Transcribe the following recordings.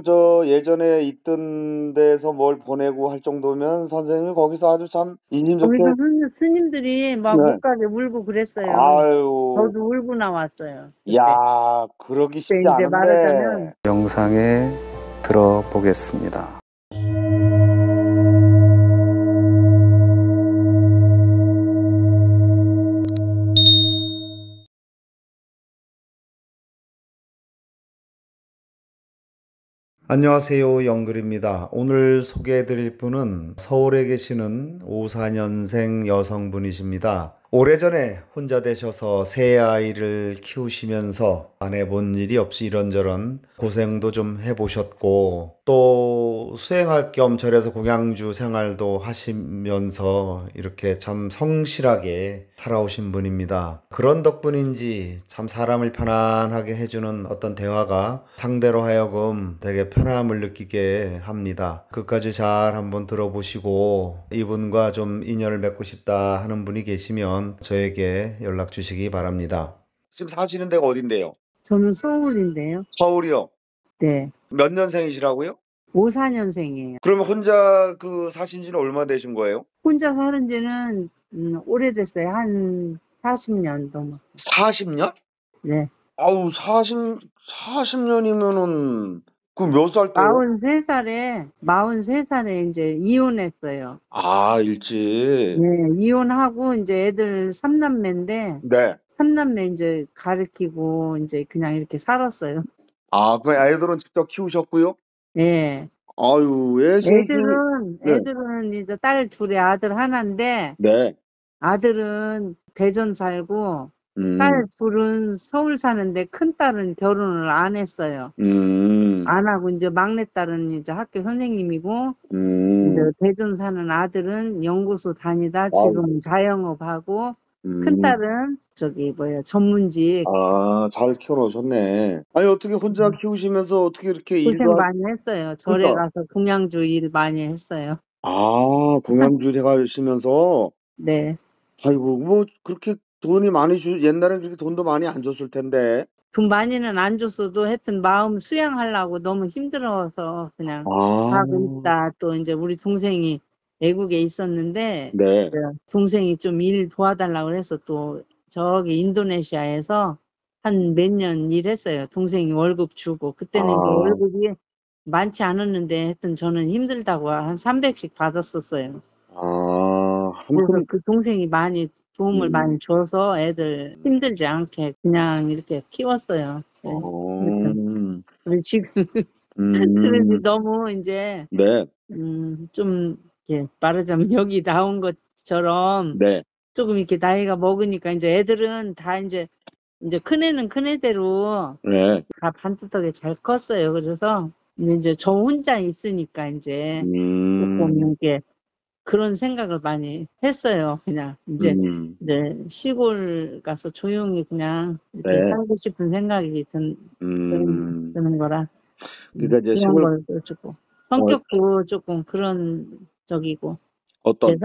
저 예전에 있던 데서 뭘 보내고 할 정도면 선생님이 거기서 아주 참 인심 좋게. 거기서 스님들이 막 네. 못 가게 울고 그랬어요. 아유, 저도 울고 나왔어요. 그때. 야, 그러기 그때 쉽지 이제 말하자면 않은데. 영상에 들어보겠습니다. 안녕하세요. 영글입니다. 오늘 소개해드릴 분은 서울에 계시는 54년생 여성분이십니다. 오래전에 혼자 되셔서 새 아이를 키우시면서 안 해본 일이 없이 이런저런 고생도 좀 해보셨고, 또 수행할 겸 절에서 공양주 생활도 하시면서 이렇게 참 성실하게 살아오신 분입니다. 그런 덕분인지 참 사람을 편안하게 해주는 어떤 대화가 상대로 하여금 되게 편함을 느끼게 합니다. 끝까지 잘 한번 들어보시고 이분과 좀 인연을 맺고 싶다 하는 분이 계시면 저에게 연락 주시기 바랍니다. 지금 사시는 데가 어딘데요? 저는 서울인데요. 서울이요. 네. 몇 년생이시라고요? 54년생이에요. 그러면 혼자 사신 지는 얼마 되신 거예요? 혼자 사는 지는 오래됐어요. 한 40년 넘어. 40년? 네. 아우, 40년이면은, 그 몇 살 때요? 43살에 이제 이혼했어요. 아, 일찍. 네, 이혼하고 이제 애들 3남매인데, 네. 3남매 이제 가르치고 이제 그냥 이렇게 살았어요. 아, 그 아이들은 직접 키우셨고요? 네. 아유, 애 셋이. 네. 애들은 이제 딸 둘에 아들 하나인데, 네. 아들은 대전 살고, 음, 딸 둘은 서울 사는데, 큰 딸은 결혼을 안 했어요. 음, 안 하고, 이제 막내딸은 이제 학교 선생님이고, 이제 음. 대전 사는 아들은 연구소 다니다 아이고, 지금 자영업하고, 큰 음. 딸은 전문직. 아, 잘 키워놓으셨네. 아니, 어떻게 혼자 키우시면서 어떻게 이렇게 일도 고생 많이 했어요. 절에 그러니까, 가서 공양주 일 많이 했어요. 아, 공양주 가시면서, 네. 아이고, 뭐, 그렇게 돈이 많이 옛날에 그렇게 돈도 많이 안 줬을 텐데. 돈 많이는 안 줬어도 하여튼 마음 수양하려고 너무 힘들어서 그냥 아, 가고 있다. 또 이제 우리 동생이 외국에 있었는데, 네. 네, 동생이 좀 일 도와달라고 해서 또 저기 인도네시아에서 한 몇 년 일했어요. 동생이 월급 주고. 그때는 이제 아, 월급이 많지 않았는데 하여튼 저는 힘들다고 한 300씩 받았었어요. 아, 그래서 아무튼, 그 동생이 많이 도움을 음, 많이 줘서 애들 힘들지 않게 그냥 이렇게 키웠어요. 네. 아무튼 우리 지금 그런데 음, 너무 이제 네, 좀 이렇게 말하자면 여기 나온 것처럼 네, 조금 이렇게 나이가 먹으니까 이제 애들은 다 이제 큰애는 큰애대로 네, 다 반듯하게 잘 컸어요. 그래서 이제 저 혼자 있으니까 이제 조금 음, 이렇게 그런 생각을 많이 했어요. 그냥 이제 음, 시골 가서 조용히 그냥 이렇게 네, 살고 싶은 생각이 음. 드는 거라 그러니까 이제 그런 시골, 걸 조금 어, 성격도 조금 그런 적이고 어떤,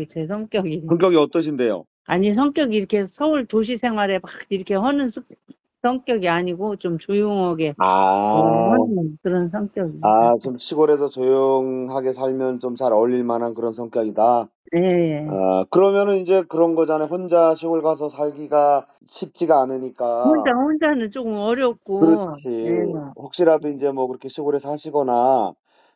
제 성격이 성격이 어떠신데요? 아니 성격이 이렇게 서울 도시 생활에 막 이렇게 하는 성격이 아니고 좀 조용하게 아, 하는 그런 성격이에요. 아, 좀 시골에서 조용하게 살면 좀 잘 어울릴 만한 그런 성격이다. 예, 예. 아, 그러면은 이제 그런 거잖아요. 혼자 시골 가서 살기가 쉽지가 않으니까. 혼자는 조금 어렵고, 예. 그렇지. 혹시라도 이제 뭐 그렇게 시골에 사시거나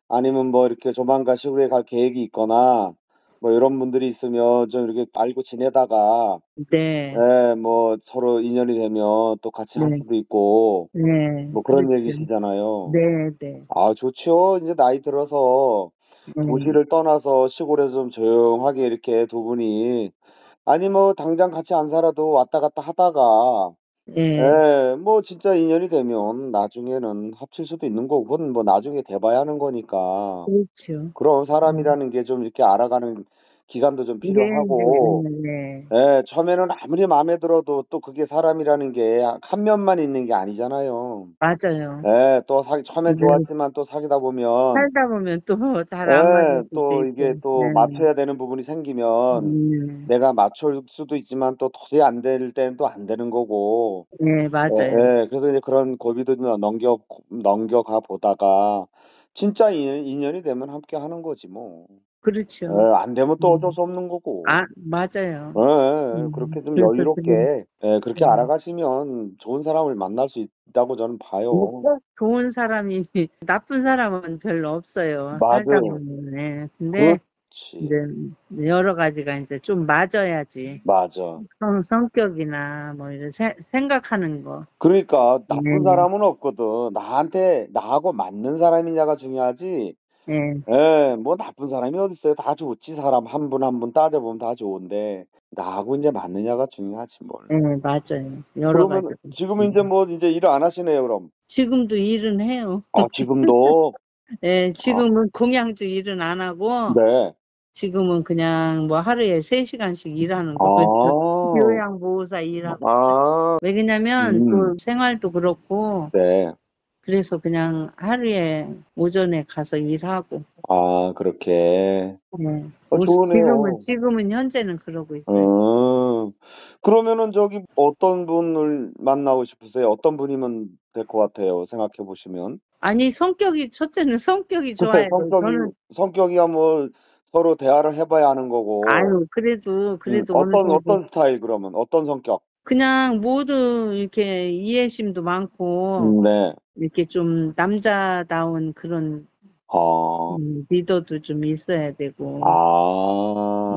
아니면 뭐 이렇게 조만간 시골에 갈 계획이 있거나 뭐 이런 분들이 있으면 좀 이렇게 알고 지내다가 네, 예, 뭐 서로 인연이 되면 또 같이 할 네, 수도 있고 네, 뭐 그런 그렇죠. 얘기시잖아요. 네, 네, 아, 좋죠. 이제 나이 들어서 네, 도시를 떠나서 시골에서 좀 조용하게 이렇게 두 분이 아니 뭐 당장 같이 안 살아도 왔다 갔다 하다가 네, 예, 뭐 진짜 인연이 되면 나중에는 합칠 수도 있는 거고 그건 뭐 나중에 돼봐야 하는 거니까 그렇죠. 그런 네, 사람이라는 게 좀 이렇게 알아가는 기간도 좀 필요하고, 네네네. 예, 처음에는 아무리 마음에 들어도 또 그게 사람이라는 게 한 면만 있는 게 아니잖아요. 맞아요. 예, 또 처음엔 네. 좋았지만 또 사귀다 보면, 살다 보면 또 잘 안 맞을 예, 수도 또 이게 있고. 또 네. 맞춰야 되는 부분이 생기면 내가 맞출 수도 있지만 또 도저히 안 될 때는 또 안 되는 거고, 네, 예, 맞아요. 예, 그래서 이제 그런 고비도 넘겨가 보다가 진짜 인연이 되면 함께 하는 거지 뭐. 예, 그렇죠. 안 되면 또 어쩔 음. 수 없는 거고. 맞아요. 예, 예, 그렇게 좀 그래서 여유롭게, 예, 그렇게 네. 알아가시면 좋은 사람을 만날 수 있다고 저는 뭐 봐요. 꼭 좋은 사람이 나쁜 사람은 별로 없어요. 살다 맞아요. 보면. 네. 근데 그렇지. 이제 여러 가지가 이제 좀 맞아야지. 맞아. 성격이나 뭐 이런 생각하는 거. 그러니까 나쁜 네. 사람은 없거든. 나하고 맞는 사람이냐가 중요하지. 네. 예, 뭐 나쁜 사람이 어딨어요. 다 좋지. 사람 한 분 한 분 따져보면 다 좋은데 나하고 이제 맞느냐가 중요하지 뭘. 네, 맞아요. 여러 그러면 가지로. 지금은 이제 일 안 하시네요, 그럼. 지금도 일은 해요. 아, 지금도? 예, 아, 지금은 공양주 일은 안 하고 네. 지금은 그냥 뭐 하루에 3시간씩 일하는 거. 아, 요양보호사 일하고. 아, 왜냐면 또 생활도 그렇고 네. 그래서 그냥 하루에 오전에 가서 일하고. 아, 그렇게. 네. 좋으네요. 지금은 현재는 그러고 있어요. 음. 그러면은 어떤 분을 만나고 싶으세요? 어떤 분이면 될 것 같아요? 생각해 보시면. 아니, 첫째는 성격이 글쎄, 좋아야 돼요. 저는, 성격이야 뭐 서로 대화를 해봐야 하는 거고. 아유, 그래도 어느 정도, 어떤 스타일 그러면? 어떤 성격? 그냥 모두 이렇게 이해심도 많고, 네. 이렇게 좀 남자다운 그런, 아, 리더도 좀 있어야 되고, 아,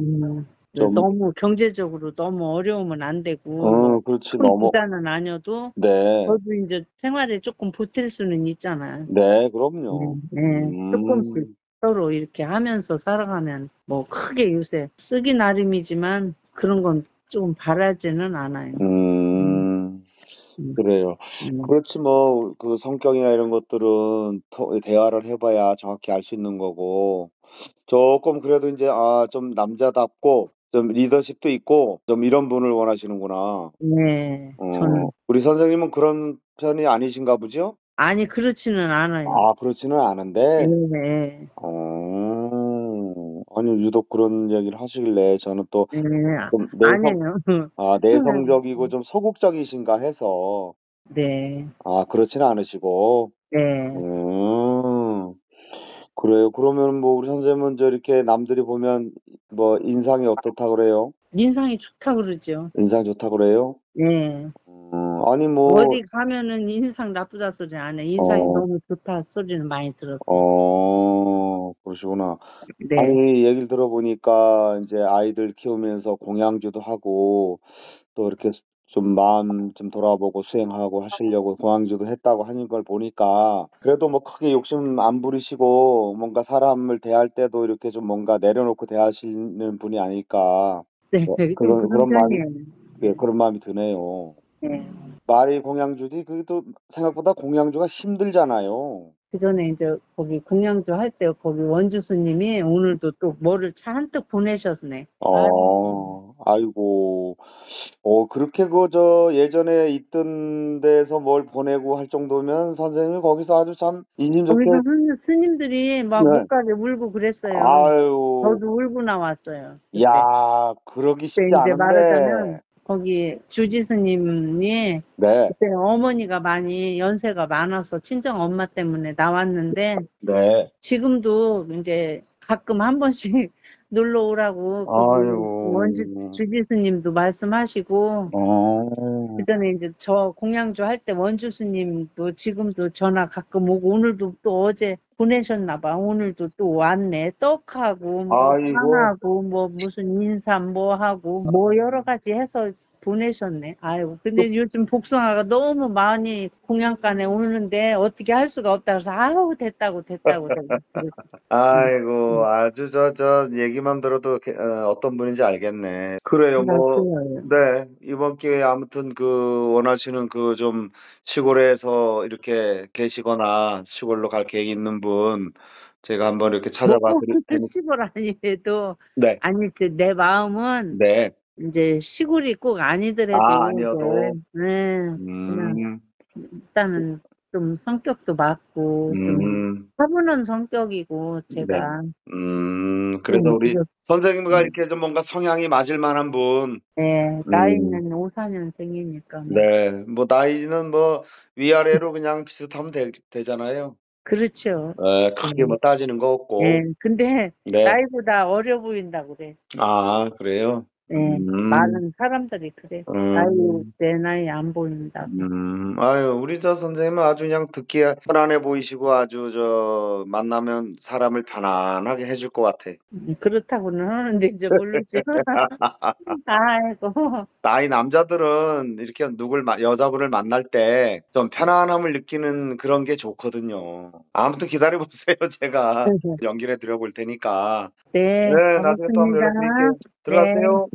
좀, 너무 경제적으로 너무 어려우면 안 되고, 뭐, 그렇지, 큰 부자는 아니어도, 네, 저도 이제 생활에 조금 보탤 수는 있잖아요. 네, 네, 그럼요. 네. 조금씩 서로 이렇게 하면서 살아가면 뭐 크게 요새 쓰기 나름이지만 그런 건 좀 바라지는 않아요. 음, 음, 음, 그래요. 음. 그렇지, 뭐, 그 성격이나 이런 것들은 대화를 해봐야 정확히 알 수 있는 거고, 조금 그래도 이제, 좀 남자답고, 좀 리더십도 있고, 좀 이런 분을 원하시는구나. 네, 저는 우리 선생님은 그런 편이 아니신가 보죠? 아니 그렇지는 않아요. 아, 그렇지는 네, 않은데, 네, 아니, 유독 그런 얘기를 하시길래 저는 또 네, 좀 아니에요. 내성적이고 좀 소극적이신가 해서, 네, 그렇지는 않으시고, 네. 음, 그래요. 그러면 뭐 우리 선생님은 이렇게 남들이 보면 뭐 인상이 어떻다 그래요? 인상이 좋다 그러죠. 인상 좋다 그래요? 네. 아니 뭐, 어디 가면은 인상 나쁘다 소리 안 해. 인상이 어, 너무 좋다 소리는 많이 들었어요. 그러시구나. 네. 아니, 얘기를 들어보니까 이제 아이들 키우면서 공양주도 하고 또 이렇게 좀 마음 좀 돌아보고 수행하고 하시려고 공양주도 했다고 하는 걸 보니까 그래도 뭐 크게 욕심 안 부리시고 뭔가 사람을 대할 때도 이렇게 좀 뭔가 내려놓고 대하시는 분이 아닐까. 네, 좀 그런 그런 마음이, 편이에요. 예, 그런 마음이 드네요. 네. 말이 공양주지 그게 또 생각보다 공양주가 힘들잖아요. 그 전에 이제 거기 공양주 할 때 거기 원주 스님이 오늘도 또 뭐를 잔뜩 보내셨네. 아, 아이고. 그렇게 예전에 있던 데서 뭘 보내고 할 정도면 선생님이 거기서 아주 참 인심 좋게, 거기서 스님들이 막 네. 못 가게 울고 그랬어요. 아유, 저도 울고 나왔어요. 그때. 야, 그러기 그때 쉽지 이제 말하자면 않은데, 거기 주지 스님이 네, 그때 어머니가 많이 연세가 많아서 친정 엄마 때문에 나왔는데 네. 지금도 이제 가끔 한 번씩 놀러 오라고 거기 원주 아유, 주지 스님도 말씀하시고 어, 그전에 이제 저 공양주 할 때 원주 스님도 지금도 전화 가끔 오고 오늘도 또 어제 보내셨나 봐. 오늘도 또 왔네. 떡하고 뭐 아이고, 빵하고 뭐 무슨 인삼 뭐 하고 뭐 여러 가지 해서 보내셨네. 아이고 근데 요즘 복숭아가 너무 많이 공양간에 오는데 어떻게 할 수가 없다 그래서 아우 됐다고 아이고, 아주 얘기만 들어도 어떤 분인지 알겠네. 그래요, 뭐, 그래요. 네. 이번 기회에 아무튼 원하시는 좀 시골에서 이렇게 계시거나 시골로 갈 계획 있는 분, 제가 한번 이렇게 뭐 찾아봐 꼭 드릴 테니 시골 아니래도 네. 아니 내 마음은 네. 이제 시골이 꼭 아, 아니더라도 아니어도. 그냥 음. 일단은 좀 성격도 맞고 좀 음. 차분한 성격이고 네. 제가 그래서 좀 우리 그래서 선생님과 이렇게 좀 뭔가 성향이 맞을 만한 분. 네, 음. 나이는 54년생이니까 뭐 네. 뭐 나이는 뭐 위아래로 그냥 비슷하면 되잖아요. 그렇죠. 예, 크게 뭐 따지는 거 없고. 네, 근데 네. 나이보다 어려 보인다고 그래. 아, 그래요? 네, 많은 사람들이 그래. 음. 내 나이 안 보인다고. 아유, 우리 저 선생님은 아주 그냥 듣기에 편안해 보이시고 아주 만나면 사람을 편안하게 해줄 것 같아. 그렇다고는 하는데 이제 모르지. 아이고. 나이 남자들은 이렇게 여자분을 만날 때 좀 편안함을 느끼는 그런 게 좋거든요. 아무튼 기다려 보세요. 제가 연결해 드려 볼 테니까. 네, 네, 나중에 또 한번 고맙습니다. 연락드릴게요. 네. 들어가세요.